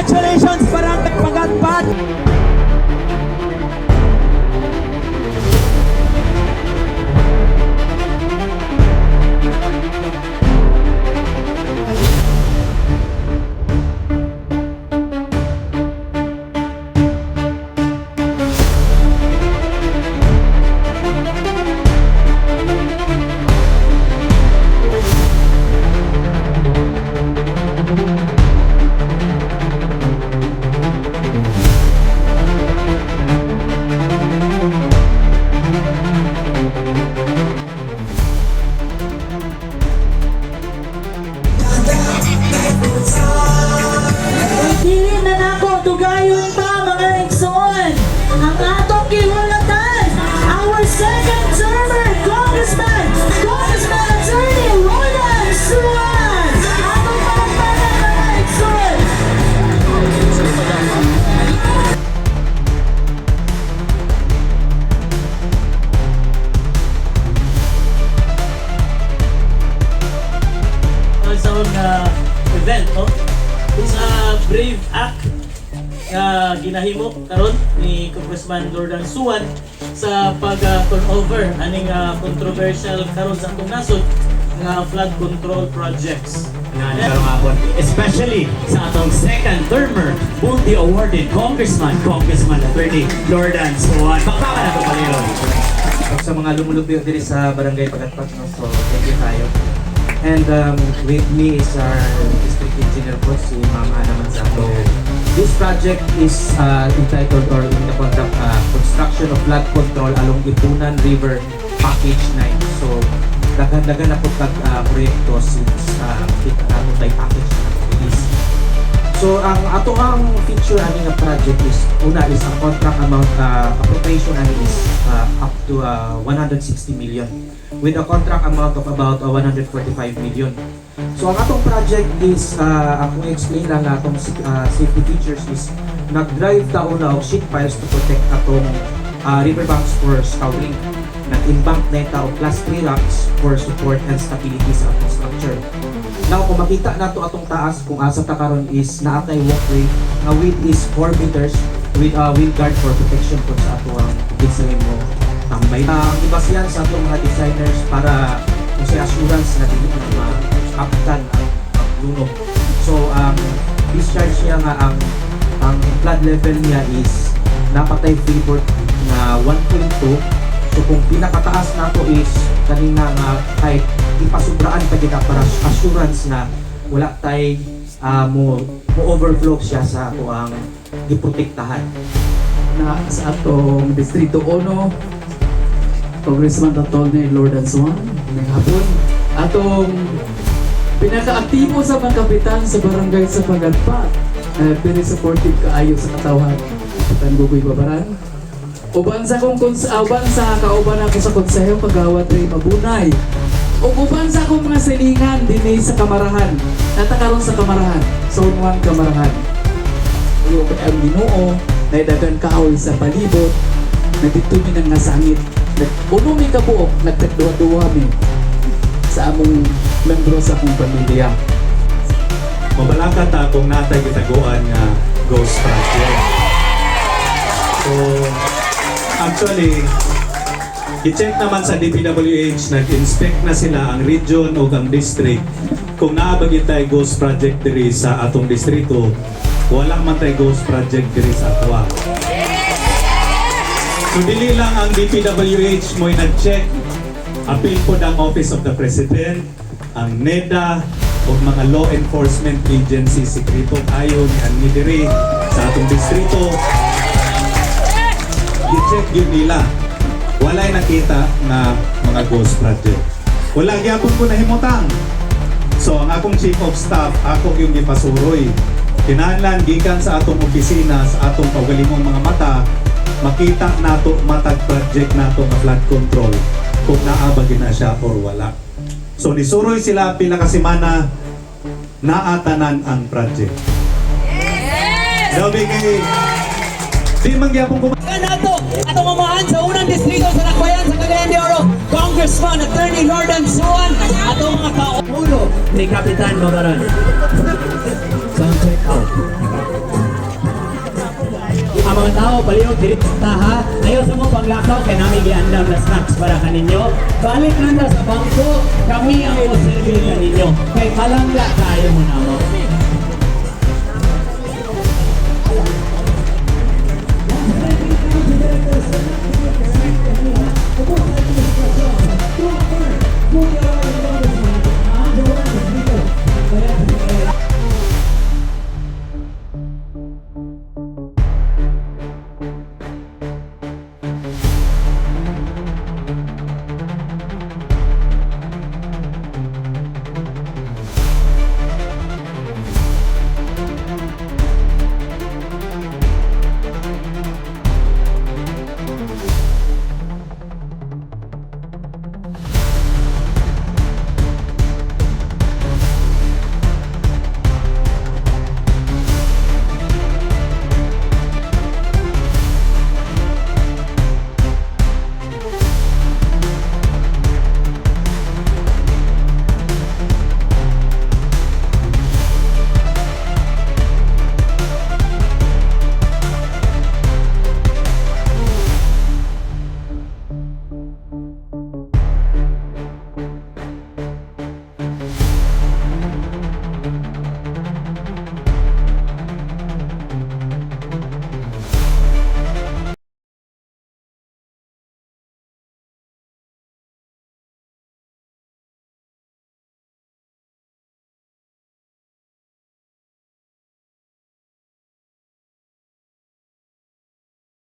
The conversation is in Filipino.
Congratulations, Barangay Pagatpat! Dili na nako dugayon pa mga igsoon ang atong gihulatan, our second termer Congressman Attorney Rodan Suan. Atong palakpakan mga igsoon. Sa event, no? Sa brave act nga ginahimo karon ni Congressman Rodan Suan sa pag-turnover aning controversial karon sa atong nasod nga flood control projects. Especially sa atong second termer, multi-awarded Congressman Attorney Rodan Suan. Bakbakan na ito palilo. Sa mga lumulubyo diri sa Barangay Pagatpat, no? So thank you tayo. And with me is our District Engineer po, si Ma'am Ana Manzano. This project is entitled or in the contract, construction of flood control along Ipunan River Package 9. So daghan-daghan na po proyekto since kita na po tayo package na release. So ang ato ang feature ani nga project is una is ang contract amount appropriation ani is up to 160 million with a contract amount of about 145 million. So ang atong project is akong explain lang atong safety features is nag-drive ta una og sheet piles to protect atong riverbanks for scouring. Nag-embank na ita og class 3 rocks for support and stability sa atong structure. Now, kung makita nato atong taas, kung asa ta karon is naatay walkway, nga width is 4 meters with a wheel guard for protection po sa ato ang design mo tambay. Ang ibasihan sa atong mga designers para kung sa assurance na dili na ma-captan ang lunog. So, discharge niya nga ang flood level niya is napatay freeboard na 1.2. So, kung pinakataas nato is kanina nga kahit ipasubraan pa kita para assurance na wala tay mo overflow siya sa ato ang giprotektahan. Na sa atong Distrito 1, Congressman Attorney Rodan Suan, ngayong hapon, atong pinaka-aktibo sa mga kapitan sa barangay sa Pagatpat, very supportive kaayo sa katawan, Kapitan Gugoy Babaran. Uban sa kauban ako sa konseho kagawad Ray Mabunay. O uban sa akong mga silingan dinhi sa Kamarahan. Natakaroon sa Kamarahan, sa unwang Kamarahan. Uyo kay ang Ginoo, naidagan kahoy sa palibot, nagtitumi ng nasangit. Uno mi kabuok, nagtagduwa-duwa mi sa among membro sa akong pamilya. Mabalaka ta kung natay gitaguan nga Ghost Project. So, actually, i-check naman sa DPWH, nag-inspect na sila ang region o ang district. Kung naabagin tayo Ghost Project diri sa atong distrito, wala man tayo Ghost Project diri sa atwa. So dili lang ang DPWH mo'y nag-check, appeal po ng Office of the President, ang NEDA, o mga law enforcement agency, sekreto ayon ni diri sa atong distrito. I-check yun nila. Wala'y nakita na mga ghost project. Wala gyapon ko nahimutang. So ang akong chief of staff, ako yung gipasuroy. Kinahanglan gikan sa atong opisina, sa atong pagalimong mga mata, makita nato matag project nato nga flood control kung naabagin na siya or wala. So nisuroy sila pila ka semana, naatanan ang project. Sabi kay di mangyapon ko Nato, atong mamahan sa unang distrito sa Nakbayan sa Cagayan de Oro, Congressman Attorney Rodan Suan, atong mga kaulo Ni Kapitan Babaran. Sound check out. mga tao, palihog diri sa taha. Ayaw sa mo paglakaw, kaya namin giandam na snacks para kaninyo. Balik na sa bangko, kami ang mo serve kaninyo. Kay kalangla tayo mo na mo.